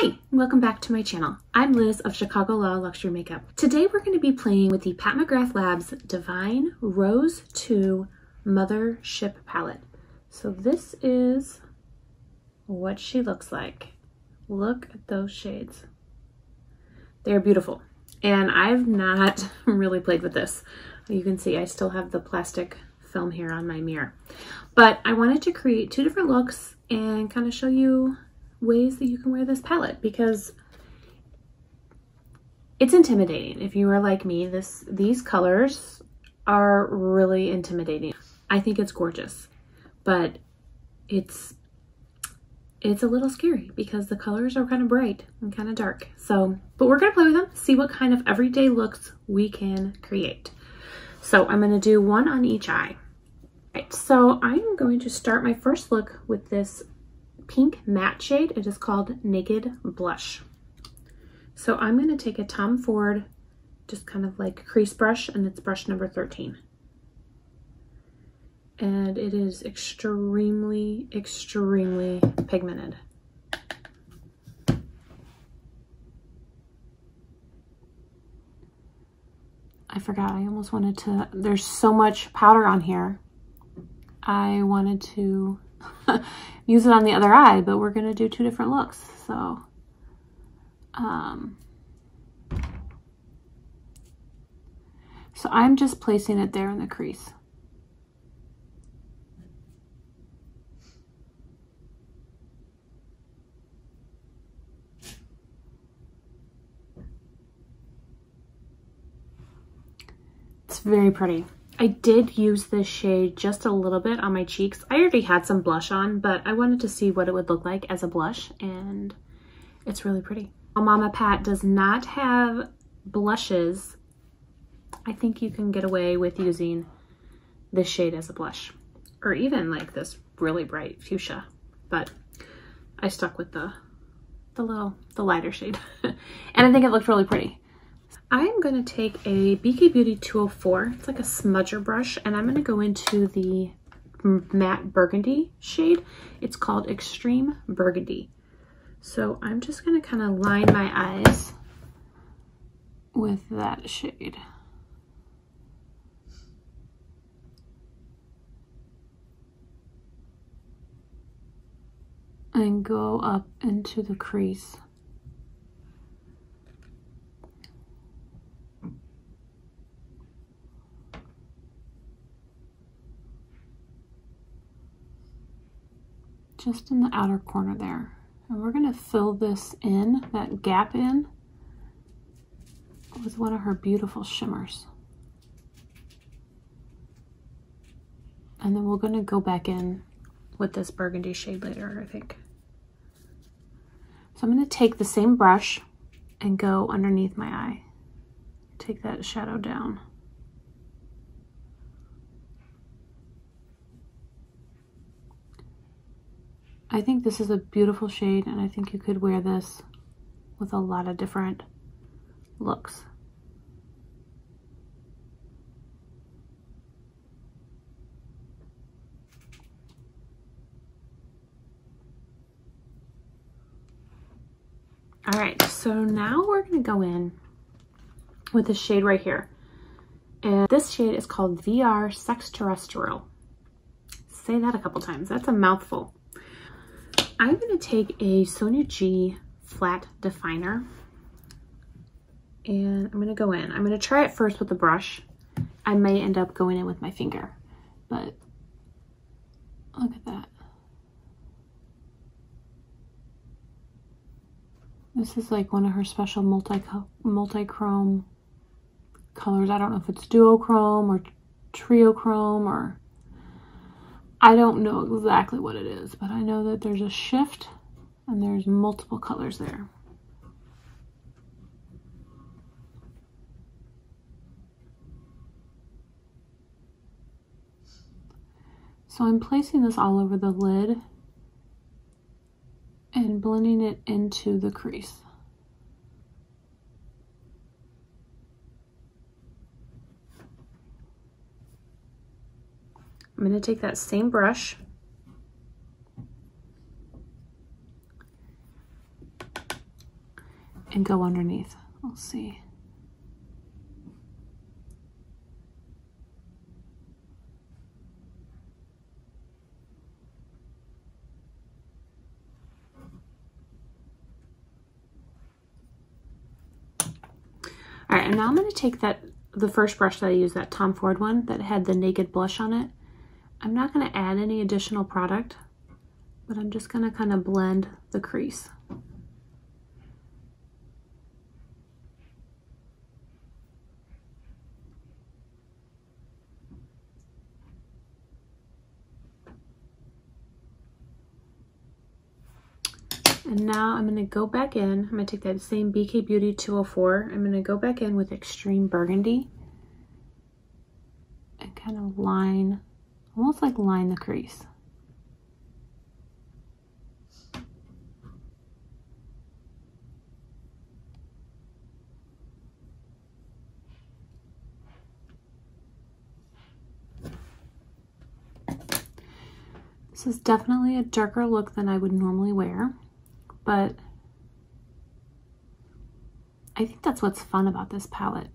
Hi, welcome back to my channel. I'm Liz of Chicago Law Luxury Makeup. Today we're going to be playing with the Pat McGrath Labs Divine Rose 2 Mothership Palette. So this is what she looks like. Look at those shades. They're beautiful. And I've not really played with this. You can see I still have the plastic film here on my mirror. But I wanted to create two different looks and kind of show you ways that you can wear this palette because it's intimidating. If you are like me, these colors are really intimidating. I think it's gorgeous, but it's a little scary because the colors are kind of bright and kind of dark. So, but we're gonna play with them, see what kind of everyday looks we can create. So I'm gonna do one on each eye. Right, so I'm going to start my first look with this pink matte shade. It is called Naked Blush. So I'm going to take a Tom Ford, just kind of like crease brush, and it's brush number 13. And it is extremely, extremely pigmented. I forgot, I almost wanted to, there's so much powder on here. I wanted to use it on the other eye, but we're gonna do two different looks. So, so I'm just placing it there in the crease. It's very pretty. I did use this shade just a little bit on my cheeks. I already had some blush on, but I wanted to see what it would look like as a blush, and it's really pretty. While Mama Pat does not have blushes, I think you can get away with using this shade as a blush, or even like this really bright fuchsia, but I stuck with the lighter shade, and I think it looked really pretty. I'm going to take a BK Beauty 204, it's like a smudger brush, and I'm going to go into the matte burgundy shade. It's called Extreme Burgundy. So I'm just going to kind of line my eyes with that shade. And go up into the crease. Just in the outer corner there. And we're gonna fill this in, that gap in, with one of her beautiful shimmers. And then we're gonna go back in with this burgundy shade later, I think. So I'm gonna take the same brush and go underneath my eye. Take that shadow down. I think this is a beautiful shade, and I think you could wear this with a lot of different looks. All right, so now we're gonna go in with this shade right here. And this shade is called VR Sex Terrestrial. Say that a couple times, that's a mouthful. I'm going to take a Sonia G flat definer, and I'm going to go in. I'm going to try it first with the brush. I may end up going in with my finger, but look at that. This is like one of her special multi-chrome colors. I don't know if it's duochrome or triochrome, or I don't know exactly what it is, but I know that there's a shift and there's multiple colors there. So I'm placing this all over the lid and blending it into the crease. I'm going to take that same brush and go underneath. We'll see. All right, and now I'm going to take the first brush that I used, that Tom Ford one that had the Naked Blush on it. I'm not going to add any additional product, but I'm just going to kind of blend the crease. And now I'm going to go back in. I'm going to take that same BK Beauty 204. I'm going to go back in with Extreme Burgundy and kind of line, almost like line the crease. This is definitely a darker look than I would normally wear, but I think that's what's fun about this palette.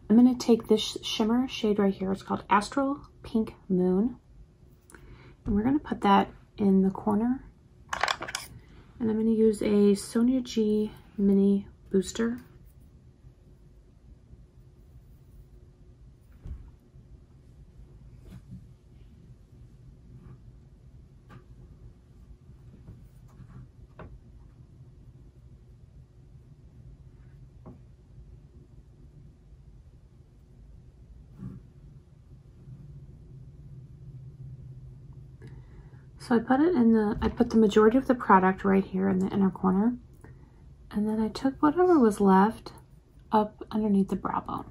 I'm going to take this shimmer shade right here. It's called Astral Pink Moon. And we're going to put that in the corner. And I'm going to use a Sonia G Mini Booster. So I put it in I put the majority of the product right here in the inner corner. And then I took whatever was left up underneath the brow bone.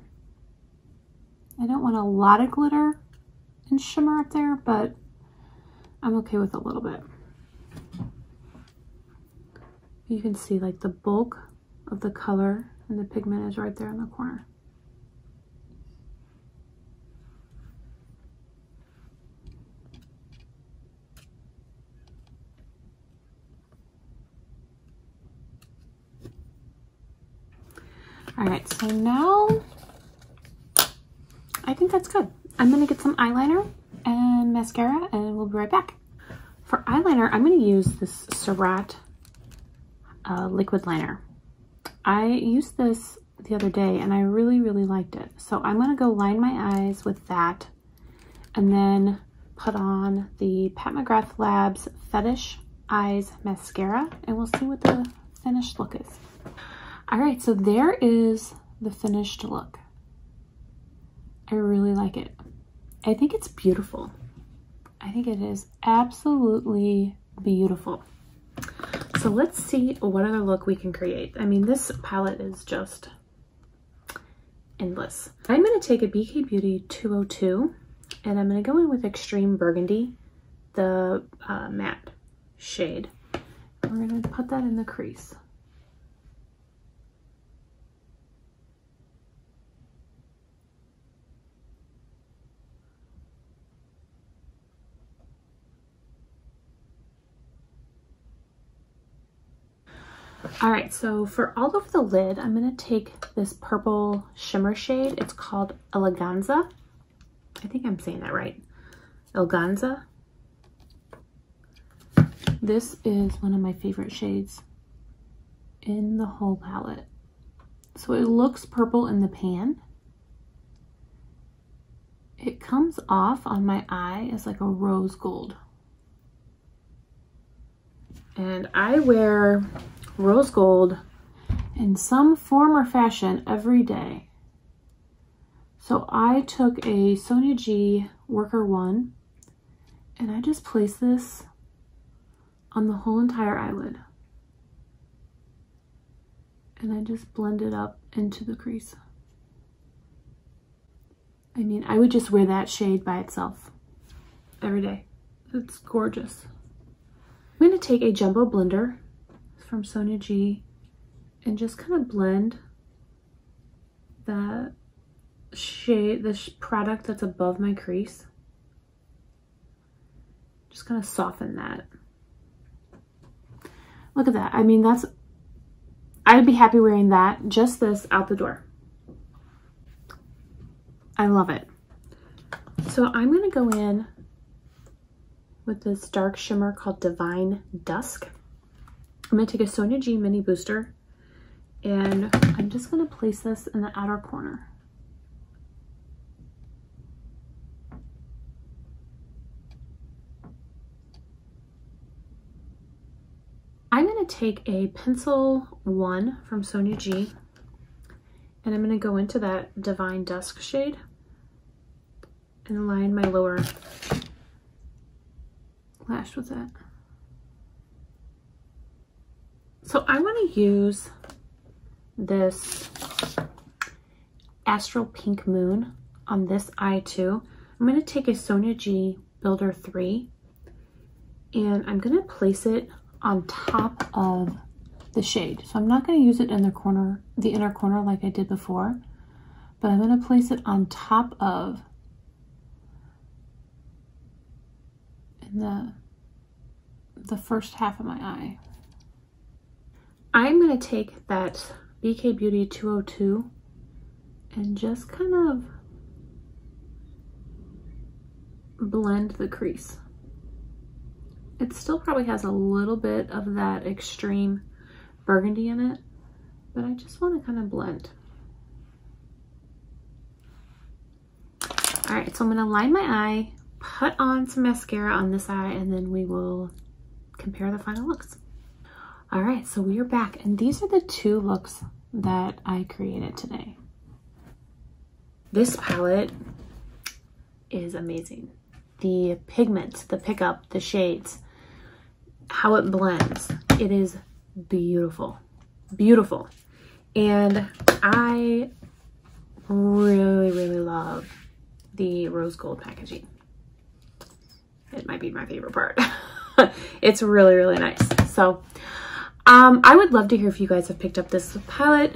I don't want a lot of glitter and shimmer up there, but I'm okay with a little bit. You can see like the bulk of the color and the pigment is right there in the corner. All right, so now I think that's good. I'm gonna get some eyeliner and mascara and we'll be right back. For eyeliner, I'm gonna use this Surratt liquid liner. I used this the other day and I really, really liked it. So I'm gonna go line my eyes with that and then put on the Pat McGrath Labs Fetish Eyes Mascara and we'll see what the finished look is. All right, so there is the finished look. I really like it. I think it's beautiful. I think it is absolutely beautiful. So let's see what other look we can create. I mean, this palette is just endless. I'm gonna take a BK Beauty 202 and I'm gonna go in with Extreme Burgundy, the matte shade. We're gonna put that in the crease. All right, so for all over the lid, I'm gonna take this purple shimmer shade. It's called Eleganza. I think I'm saying that right. Eleganza. This is one of my favorite shades in the whole palette. So it looks purple in the pan. It comes off on my eye as like a rose gold. And I wear rose gold in some form or fashion every day. So I took a Sonia G Worker 1 and I just placed this on the whole entire eyelid. And I just blend it up into the crease. I mean, I would just wear that shade by itself every day. It's gorgeous. I'm going to take a jumbo blender from Sonia G and just kind of blend that shade, this product that's above my crease. Just kind of soften that. Look at that. I mean, that's I'd be happy wearing that, just this, out the door. I love it. So I'm going to go in with this dark shimmer called Divine Dusk. I'm going to take a Sonia G Mini Booster, and I'm just going to place this in the outer corner. I'm going to take a pencil 1 from Sonia G, and I'm going to go into that Divine Dusk shade and line my lower lash with that. So I want to use this Astral Pink Moon on this eye too. I'm going to take a Sonia G Builder 3, and I'm going to place it on top of the shade. So I'm not going to use it in the inner corner like I did before, but I'm going to place it on top of in the first half of my eye. I'm going to take that BK Beauty 202 and just kind of blend the crease. It still probably has a little bit of that extreme burgundy in it, but I just want to kind of blend. All right, so I'm going to line my eye, put on some mascara on this eye, and then we will compare the final looks. All right, so we are back, and these are the 2 looks that I created today. This palette is amazing. The pigment, the pickup, the shades, how it blends, it is beautiful, beautiful. And I really love the rose gold packaging. It might be my favorite part. It's really nice. So I would love to hear if you guys have picked up this palette,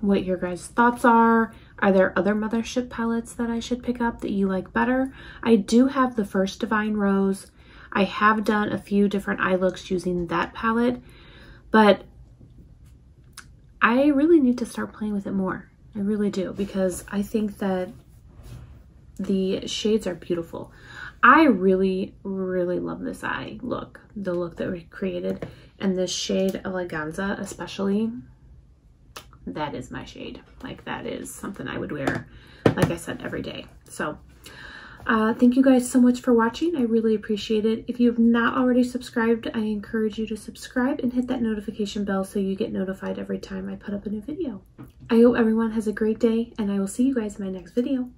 what your guys' thoughts are. Are there other Mothership palettes that I should pick up that you like better? I do have the first Divine Rose. I have done a few different eye looks using that palette, but I really need to start playing with it more. I really do, because I think that the shades are beautiful. I really love this eye look, the look that we created, and this shade Eleganza especially. That is my shade. Like, that is something I would wear, like I said, every day. So thank you guys so much for watching. I really appreciate it. If you have not already subscribed, I encourage you to subscribe and hit that notification bell so you get notified every time I put up a new video. I hope everyone has a great day, and I will see you guys in my next video.